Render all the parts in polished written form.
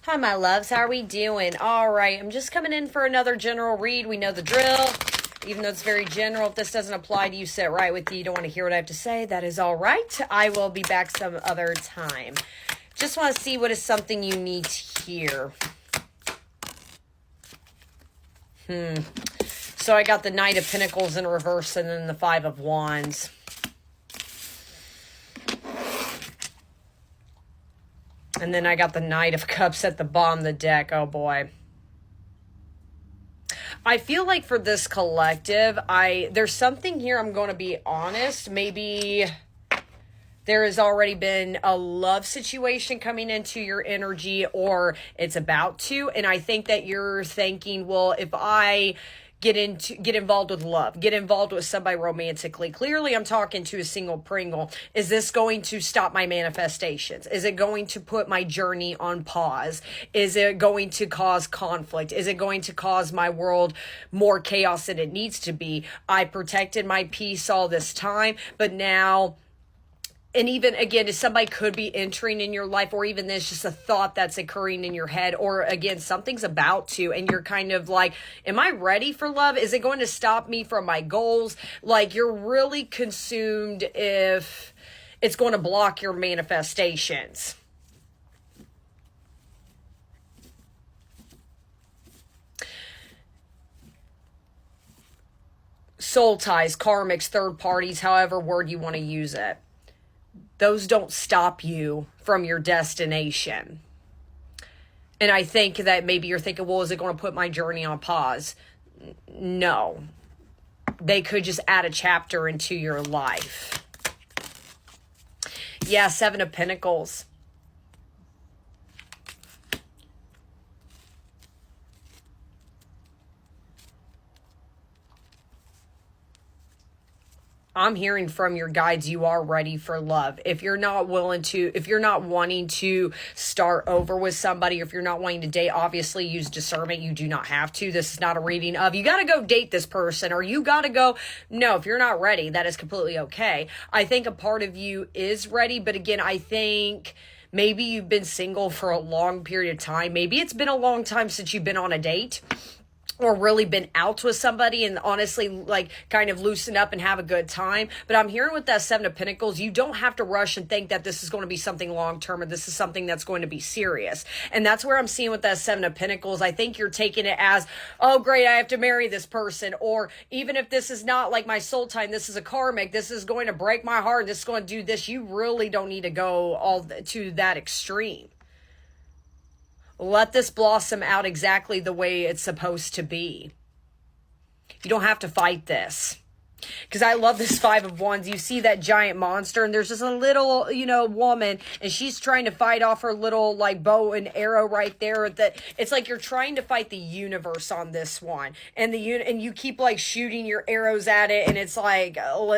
Hi, my loves. How are we doing? All right. I'm just coming in for another general read. We know the drill. Even though it's very general, if this doesn't apply to you, sit right with you. You don't want to hear what I have to say. That is all right. I will be back some other time. Just want to see what is something you need to hear. So I got the Knight of Pentacles in reverse and then the Five of Wands. And then I got the Knight of Cups at the bottom of the deck. Oh, boy. I feel like for this collective, there's something here, I'm going to be honest. Maybe there has already been a love situation coming into your energy, or it's about to. And I think that you're thinking, well, if I get involved with love, get involved with somebody romantically. Clearly, I'm talking to a single Pringle. Is this going to stop my manifestations? Is it going to put my journey on pause? Is it going to cause conflict? Is it going to cause my world more chaos than it needs to be? I protected my peace all this time, but now... And even, again, if somebody could be entering in your life, or even there's just a thought that's occurring in your head, or again, something's about to, and you're kind of like, am I ready for love? Is it going to stop me from my goals? Like, you're really consumed if it's going to block your manifestations. Soul ties, karmics, third parties, however word you want to use it. Those don't stop you from your destination. And I think that maybe you're thinking, well, is it going to put my journey on pause? No. They could just add a chapter into your life. Yeah, Seven of Pentacles. I'm hearing from your guides, you are ready for love. If you're not wanting to start over with somebody, or if you're not wanting to date, obviously use discernment. You do not have to. This is not a reading of, you got to go date this person, or you got to go. No, if you're not ready, that is completely okay. I think a part of you is ready, but again, I think maybe you've been single for a long period of time. Maybe it's been a long time since you've been on a date, or really been out with somebody and honestly, like, kind of loosen up and have a good time. But I'm hearing with that Seven of Pentacles, you don't have to rush and think that this is going to be something long-term, or this is something that's going to be serious. And that's where I'm seeing with that Seven of Pentacles. I think you're taking it as, oh, great, I have to marry this person. Or even if this is not like my soul time, this is a karmic, this is going to break my heart, this is going to do this. You really don't need to go all to that extreme. Let this blossom out exactly the way it's supposed to be. You don't have to fight this. Because I love this Five of Wands. You see that giant monster, and there's just a little, woman, and she's trying to fight off her little, like, bow and arrow right there. That it's like you're trying to fight the universe on this one, and and you keep, like, shooting your arrows at it, and it's like,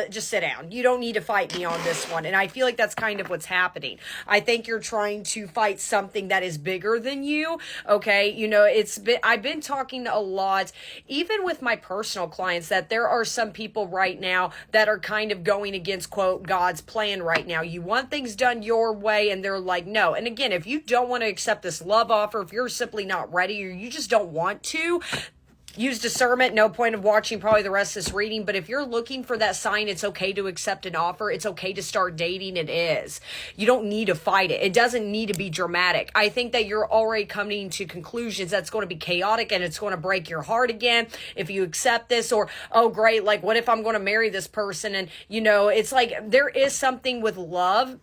just sit down. You don't need to fight me on this one. And I feel like that's kind of what's happening. I think you're trying to fight something that is bigger than you. Okay, I've been talking a lot, even with my personal clients, that there are some people right now that are kind of going against, quote, God's plan right now. You want things done your way, and they're like, no. And again, if you don't want to accept this love offer, if you're simply not ready, or you just don't want to, use discernment. No point of watching probably the rest of this reading. But if you're looking for that sign, it's okay to accept an offer. It's okay to start dating. It is. You don't need to fight it. It doesn't need to be dramatic. I think that you're already coming to conclusions that's going to be chaotic, and it's going to break your heart again if you accept this. Or, oh, great, like, what if I'm going to marry this person? And, it's like there is something with love.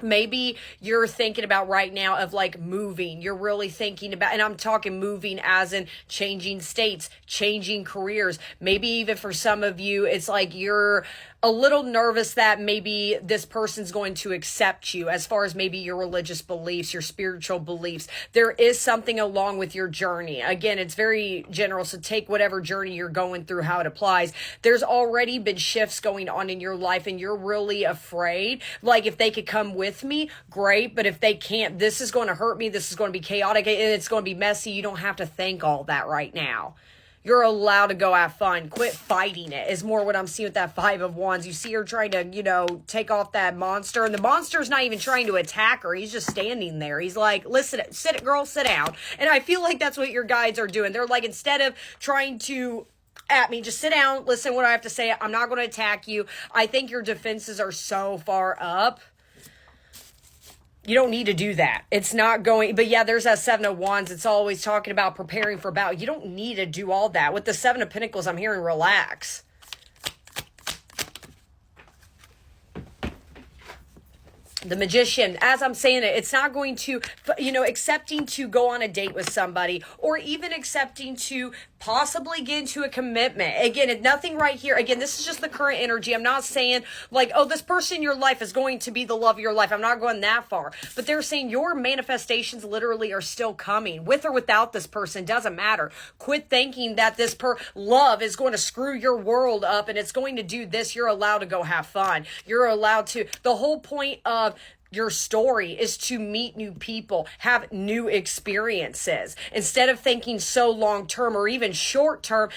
Maybe you're thinking about right now of, like, moving. You're really thinking about, and I'm talking moving as in changing states, changing careers. Maybe even for some of you, it's like you're a little nervous that maybe this person's going to accept you as far as maybe your religious beliefs, your spiritual beliefs. There is something along with your journey. Again, it's very general, so take whatever journey you're going through, how it applies. There's already been shifts going on in your life, and you're really afraid. Like, if they could come with me, great, but if they can't, this is going to hurt me, this is going to be chaotic, and it's going to be messy. You don't have to think all that right now. You're allowed to go have fun. Quit fighting it is more what I'm seeing with that Five of Wands. You see her trying to, you know, take off that monster. And the monster's not even trying to attack her. He's just standing there. He's like, listen, sit, girl, sit down. And I feel like that's what your guides are doing. They're like, instead of trying to at me, just sit down, listen what I have to say. I'm not going to attack you. I think your defenses are so far up. You don't need to do that. It's not going, but yeah, there's that Seven of Wands. It's always talking about preparing for battle. You don't need to do all that. With the Seven of Pentacles, I'm hearing relax. The Magician, as I'm saying it, it's not going to, you know, accepting to go on a date with somebody or even accepting to possibly get into a commitment. Again, nothing right here. Again, this is just the current energy. I'm not saying like, oh, this person in your life is going to be the love of your life. I'm not going that far. But they're saying your manifestations literally are still coming. With or without this person, doesn't matter. Quit thinking that this love is going to screw your world up and it's going to do this. You're allowed to go have fun. You're allowed to. The whole point of your story is to meet new people, have new experiences. Instead of thinking so long term or even short term,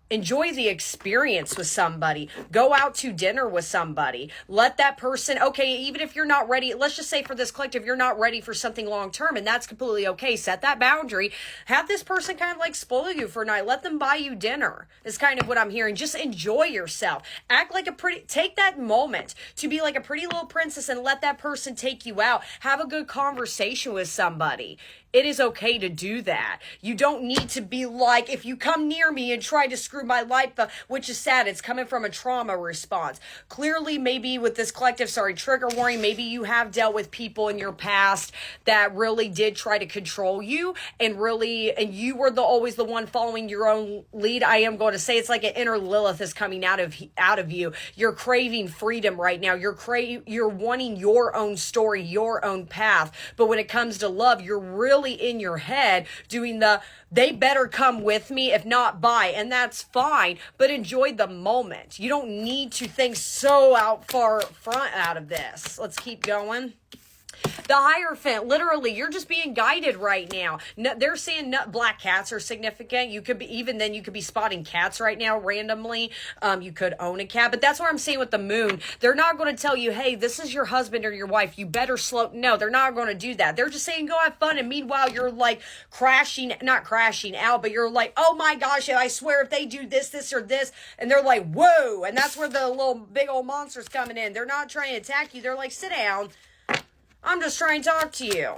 enjoy the experience with somebody. Go out to dinner with somebody. Let that person, okay, even if you're not ready, let's just say for this collective, you're not ready for something long term, and that's completely okay. Set that boundary. Have this person kind of like spoil you for a night. Let them buy you dinner is kind of what I'm hearing. Just enjoy yourself. Act like take that moment to be like a pretty little princess and let that person take you out. Have a good conversation with somebody. It is okay to do that. You don't need to be like, if you come near me and try to screw my life up, which is sad, it's coming from a trauma response. Clearly, maybe with this collective, trigger warning, maybe you have dealt with people in your past that really did try to control you and you were always the one following your own lead. I am going to say it's like an inner Lilith is coming out of you. You're craving freedom right now. You're wanting your own story, your own path. But when it comes to love, you're really in your head doing they better come with me, if not bye, and that's fine, but enjoy the moment. You don't need to think so far out of this. Let's keep going. The Hierophant, literally, you're just being guided right now. No, they're saying black cats are significant. You could be, even then, you could be spotting cats right now randomly. You could own a cat, but that's what I'm saying with the moon. They're not going to tell you, hey, this is your husband or your wife. You better slow. No, they're not going to do that. They're just saying, go have fun. And meanwhile, you're like not crashing out, but you're like, oh my gosh, I swear if they do this, or this, and they're like, whoa. And that's where the little big old monster's coming in. They're not trying to attack you. They're like, sit down. I'm just trying to talk to you.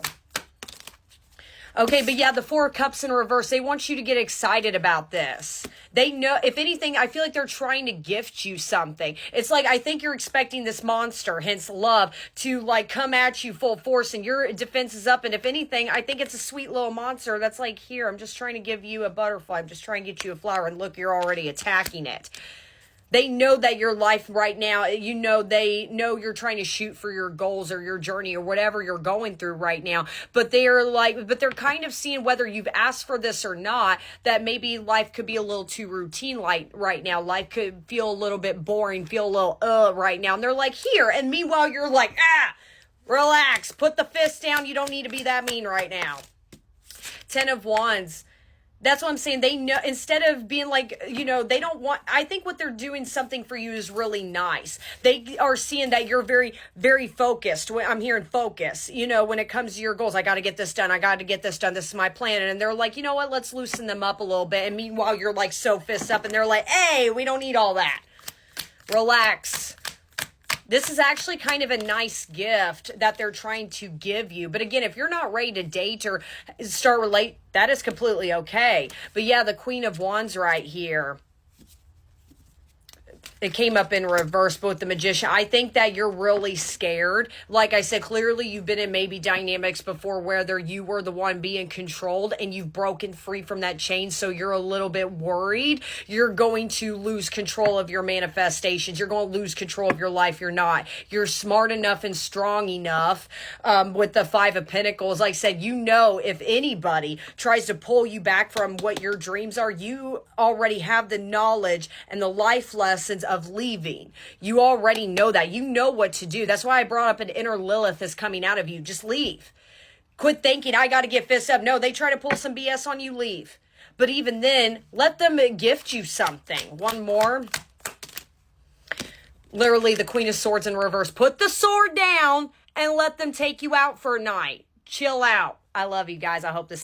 Okay, but yeah, the Four of Cups in reverse, they want you to get excited about this. They know, if anything, I feel like they're trying to gift you something. It's like, I think you're expecting this monster, hence love, to like come at you full force and your defense is up. And if anything, I think it's a sweet little monster that's like, here, I'm just trying to give you a butterfly. I'm just trying to get you a flower. And look, you're already attacking it. They know that your life right now, they know you're trying to shoot for your goals or your journey or whatever you're going through right now. But they're kind of seeing whether you've asked for this or not, that maybe life could be a little too routine like right now. Life could feel a little bit boring, feel a little right now. And they're like, here. And meanwhile, you're like, relax, put the fist down. You don't need to be that mean right now. 10 of Wands. That's what I'm saying. They know, instead of being like, they don't want, I think what they're doing something for you is really nice. They are seeing that you're very, very focused. I'm hearing focus, when it comes to your goals. I got to get this done. I got to get this done. This is my plan. And they're like, you know what? Let's loosen them up a little bit. And meanwhile, you're like so fists up and they're like, hey, we don't need all that. Relax. This is actually kind of a nice gift that they're trying to give you. But again, if you're not ready to date or start relate, that is completely okay. But yeah, the Queen of Wands right here. It came up in reverse, but with the Magician, I think that you're really scared. Like I said, clearly you've been in maybe dynamics before where you were the one being controlled and you've broken free from that chain. So you're a little bit worried. You're going to lose control of your manifestations. You're going to lose control of your life. You're not. You're smart enough and strong enough with the Five of Pentacles. Like I said, if anybody tries to pull you back from what your dreams are, you already have the knowledge and the life lessons of leaving. You already know that. You know what to do. That's why I brought up an inner Lilith is coming out of you. Just leave. Quit thinking, I got to get fist up. No, they try to pull some BS on you, leave. But even then, let them gift you something. One more. Literally, the Queen of Swords in reverse. Put the sword down and let them take you out for a night. Chill out. I love you guys. I hope this